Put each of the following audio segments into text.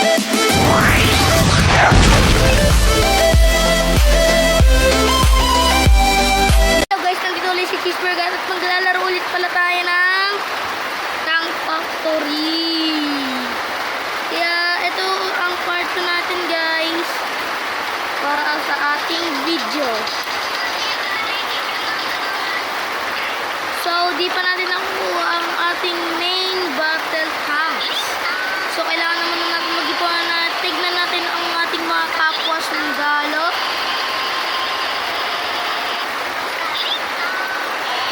Hello guys, nandito ulit si Cheeseburger at maglalaro ulit pala tayo ng Tank Factory. Kaya ito ang part 2 natin guys para sa ating video. So di pa natin nakuha ang ating main battle tanks. So kailangan naman natin mag-ipuan na tignan natin ang ating mga kapwa sundalo.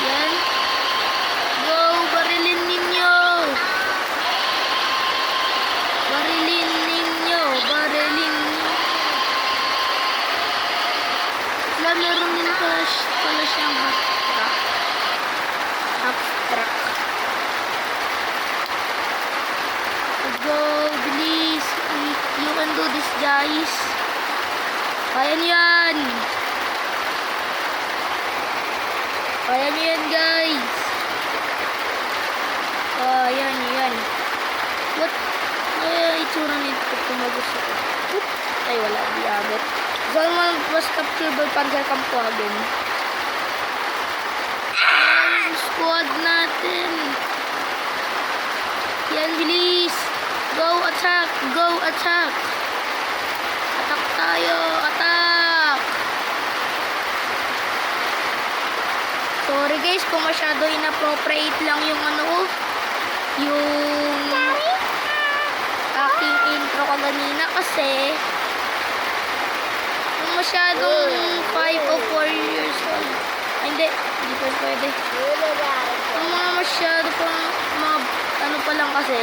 Yan. Go, barilin ninyo. Barilin ninyo. Barilin ninyo. Meron din pala siyang half track. Half track. Go, bilis. You can do this, guys. Kaya niyo yan. Kaya niyo yan, guys. Kaya niyo yan. What? Ay, itsura nito pag tumagos ako. Oop. Ay, wala. Di abot. Zalman was captured by Panzerkampfwagen. Ay, squad natin. Yan, bilis. Go, attack. Go, attack. Attack tayo. Attack. Sorry guys, kung masyado inappropriate lang yung ano ko. Yung aking intro kaganina kasi kung masyadong 5 o 4 years old. Ay, hindi pa pwede. Kung mga masyado pang mga ano pa lang kasi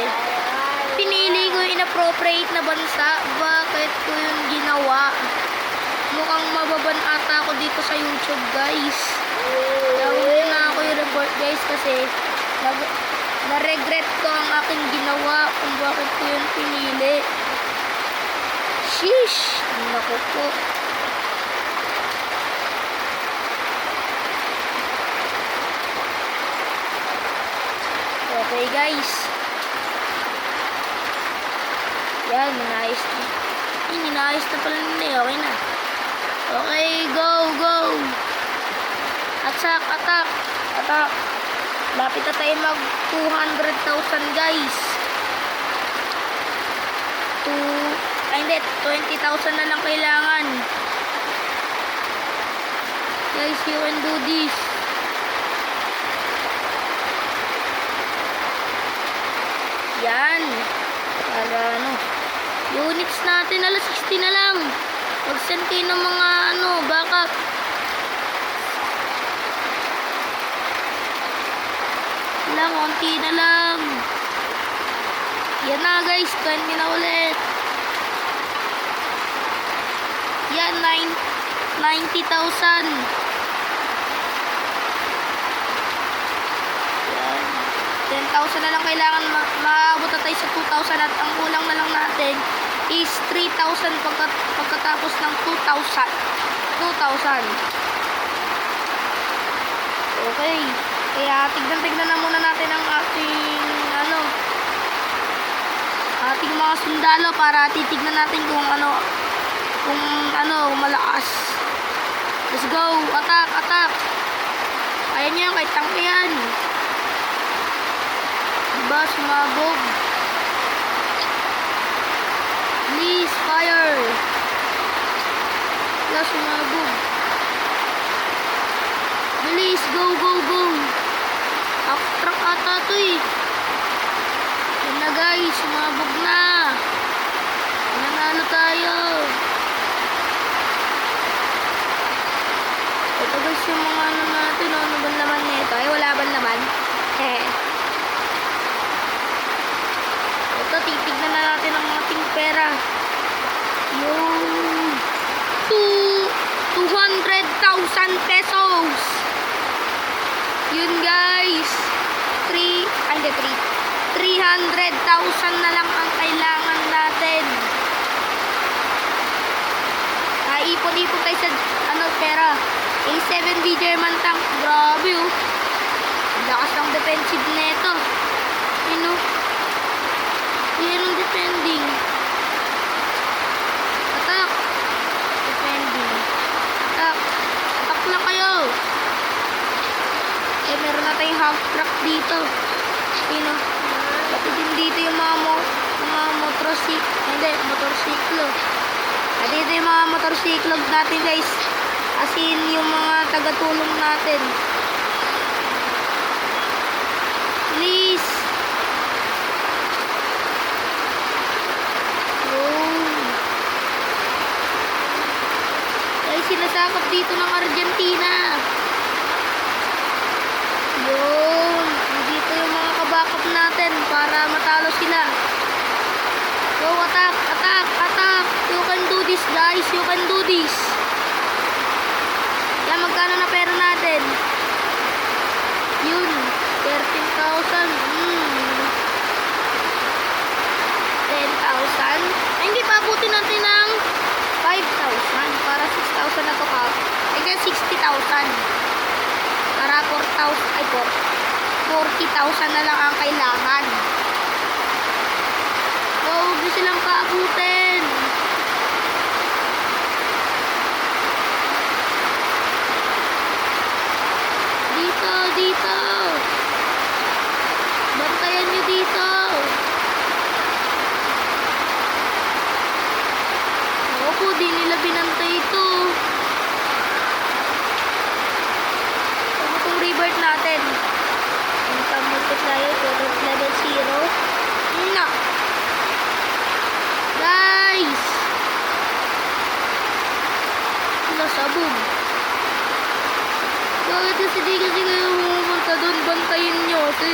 pinili ko yung inappropriate na bansa. Bakit ko yung ginawa? Mukhang mababan ata ako dito sa YouTube guys. Gawin na ako yung report guys kasi na-regret ko ang aking ginawa kung bakit ko yun pinili. Sheesh! Naku po. Okay guys. Yan, ninayos na. Ninayos na pala nila. Okay na. Okay, go, go. Attack, attack, attack. Lapit na tayo mag 200,000 guys. Ay hindi, 20,000 na lang kailangan. Guys, you can do this. Yan. Para ano. Units natin, alas 60 na lang. Mag-send kayo ng mga ano, backup. Lang, konti na lang. Yan na guys, 20 na ulit. Yan, 90,000. Yan. 10,000 na lang kailangan. Maabot na tayo sa 2,000 at ang kulang na lang natin is 3,000 pagkatapos ng 2,000. Okay. Kaya tignan na muna natin ang ating mga sundalo para titignan natin kung malakas. Let's go, attack, attack. Kaya niya, kahit tank yan. Diba, sumabog. Please, fire. Diba, sumabog. Bilis, go, go, go. Truck ata ito eh. Yan na guys, sumabog na. Nanalo tayo. Ito guys yung mga ano natin. Ano ba naman nito? Ay, wala ba naman? Ito, titignan na natin ang ating pera. Yung 200,000 pesos. Yun guys. 300,000 na lang ang kailangan natin. Ipon-ipon tayo sa pera. A7B German tank. Grabe oh. Ang lakas ng defensive nito. Yan ang defending. half truck dito. Yun o. Pati din dito yung mga motorsiklo. At dito yung mga motorsiklo natin guys. As in yung mga tagatulong natin. Please. Guys, sinasakop dito ng Argentina. Yun. Dito yung mga kabackup natin para matalo sila. Go, attack, attack, attack. You can do this, guys. You can do this. Yan, magkano na pera natin? Yun. 13,000. 10,000. Ay, hindi pa abutin natin ng 5,000. Para 6,000 na to ka. I guess 60,000. Para 4,000. Ay, 40,000 na lang ang kailangan. So, huwag na silang paabutin. Dito, dito. Bantayan nyo dito. Opo, di nila binantay ito. Ano itong revert natin? Income multiplier, total level 0. No. Guys! Nasabog. Bakit kasi di kasi kayo pumunta doon? Bantayin nyo kasi.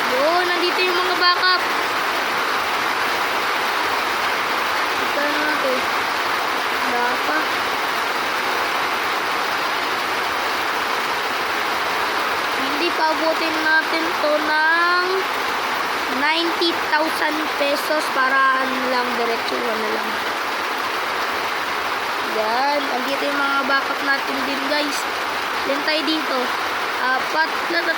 Yun, nandito yung mga backup. Ito na natin. Backup. Hindi pa abutin natin to ng 90,000 pesos para lang diretso na lang. Yan, andito yung mga backup natin din guys. Yan tayo dito. 4 na 3.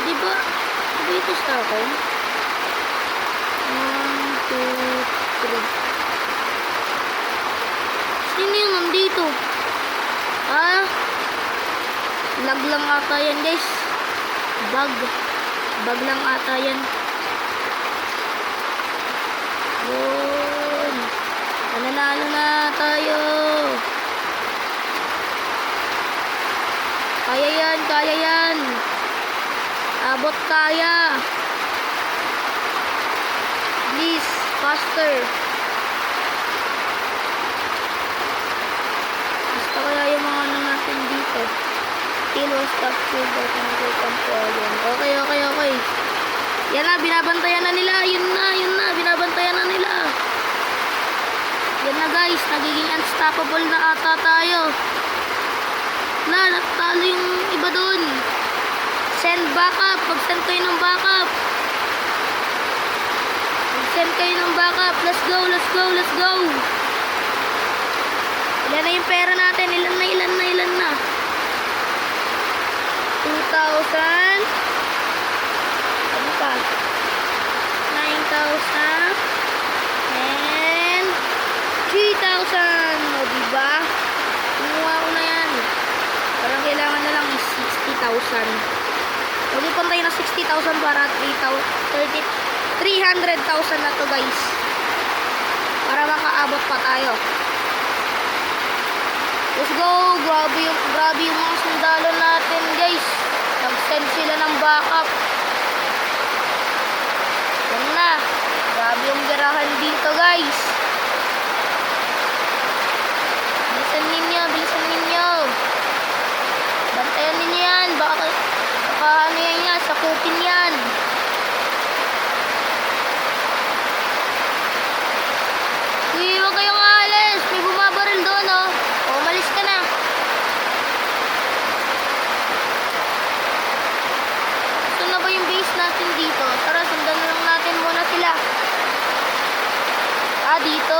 Diba? Dito sa akin. 1, 2, 3. Sino yung nandito? Lag lang ata yan guys. Bug lang ata yan. Yun. Nanalo na tayo. Kaya yan, kaya yan. Abot kaya. Please, faster. Basta kaya yung mga ano natin dito. Kill was captured by Okay, okay, okay. Yan na, binabantayan na nila. Yun na, binabantayan na nila. Yan na guys, nagiging unstoppable na ata tayo. Natalo yung iba doon. Send backup. Mag-send kayo ng backup. Mag-send kayo ng backup. Let's go, let's go, let's go. Ilan na yung pera natin? Ilan na? 2,000. Ano pa? 9,000. And 3,000. O, diba? Kumuha ko na yan. Parang kailangan na lang is 60,000. Huwag ipantay na 60,000 para 300,000 na to guys. Para makaabot pa tayo. Let's go. Grabe yung mga sundalo natin guys. Nag-send sila ng backup. Yan na. Grabe yung garahan dito guys. Bilisan ninyo. Bantayan ninyo yan. Baka ano yan, sakupin yan. Uy, huwag kayong aalis. May bumabaril doon, oh. O, umalis ka na. Gusto na ba yung base natin dito? Tara, sundan na lang natin muna sila. Dito.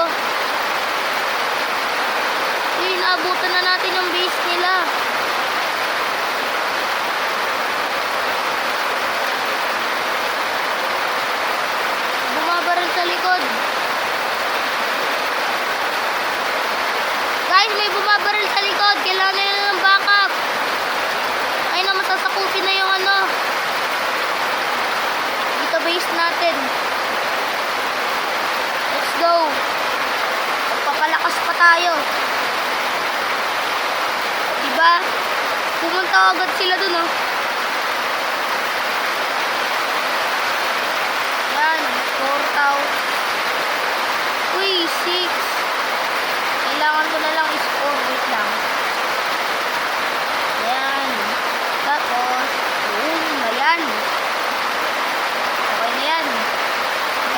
Uy, naabutan na natin yung base nila. Bumabaril sa likod. guys, may bumabaril sa likod. Kailangan nila ng backup. Ayun na, masasakupin na yung ano. Dito base natin. Let's go. Magpapalakas pa tayo. Diba? Pumunta agad sila dun, oh. Yan, 4,000. Uy, 6. Kailangan ko na lang i-score. Wait lang. Ayan. Tapos, boom. Ayan. Okay na yan.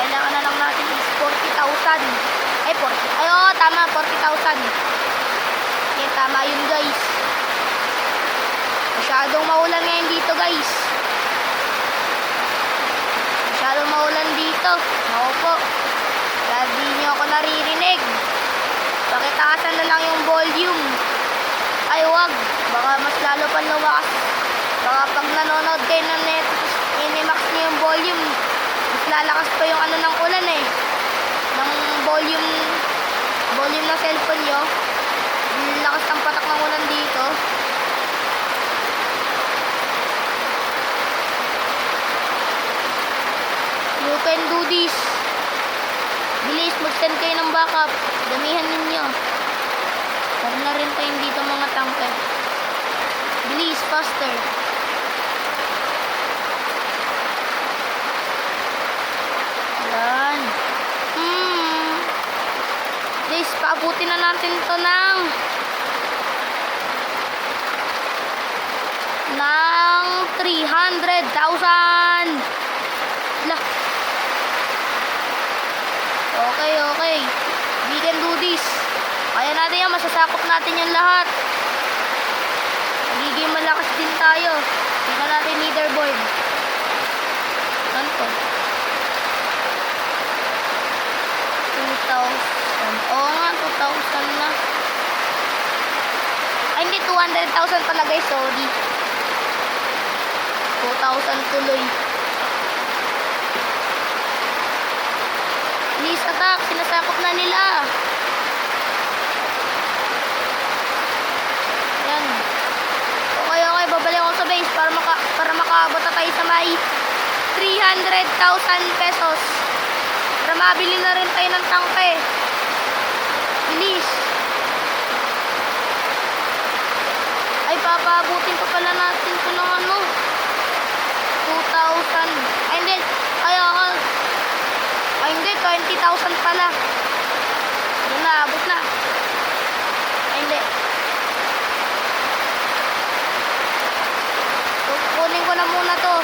Kailangan na lang natin is 40,000. Ay, 40. Ay, oo, tama. 40,000. Yan, tama yun, guys. Masyadong maulan ngayon dito, guys. Masyadong maulan dito. Ako po. Kaya di nyo ako naririnig. Pakitaasan na lang yung volume. Ay, wag. Baka mas lalo pa lumakas. Baka pag nanonood kayo ng Netflix, inimax nyo yung volume. Mas lalakas pa yung ano ng ulan eh. Ng volume ng cellphone nyo. Lakas ng patak ng ulan dito. You can do this. Bilis, mag-send kayo ng backup. Damihan ninyo. Para na rin tayo dito mga tangke. Bilis, faster. Yan. Guys, paabutin na natin to ng 300,000. Lah. Okay. We can do this. Kaya natin yan. Masasakop natin yung lahat. Magiging malakas din tayo. Tingnan natin leaderboard. Saan to? 2,000. Oo nga, 2,000 na. Ay, hindi. 200,000 pala guys. Sorry. 2,000 tuloy. Please attack. Sinasakop na nila. Yan. Okay. Babalik ako sa base para makaabot na tayo sa may 300,000 pesos. Para mabili na rin tayo ng tangke. Bilis. Ay, papaabutin pa pala natin ito ng ano. 2,000. Ay, hindi. Ay, hindi. 20,000 pala. Doon na, abot na. Ay, hindi. So, kunin ko na muna to.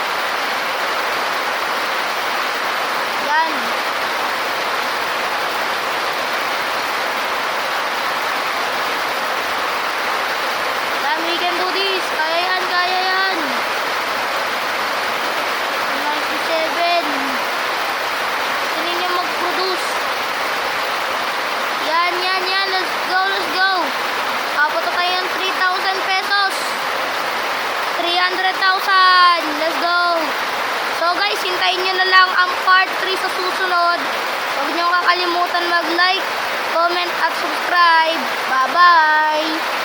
Yan. Yan, we can do this. Kaya yan. 97. Gusto ninyo mag-produce. Yan. Let's go. Abot na tayo ng 3,000 pesos. 300,000. Let's go. So guys, hintayin nyo na lang ang part 3 sa susunod. Huwag nyo kakalimutan mag-like, comment at subscribe. Bye-bye.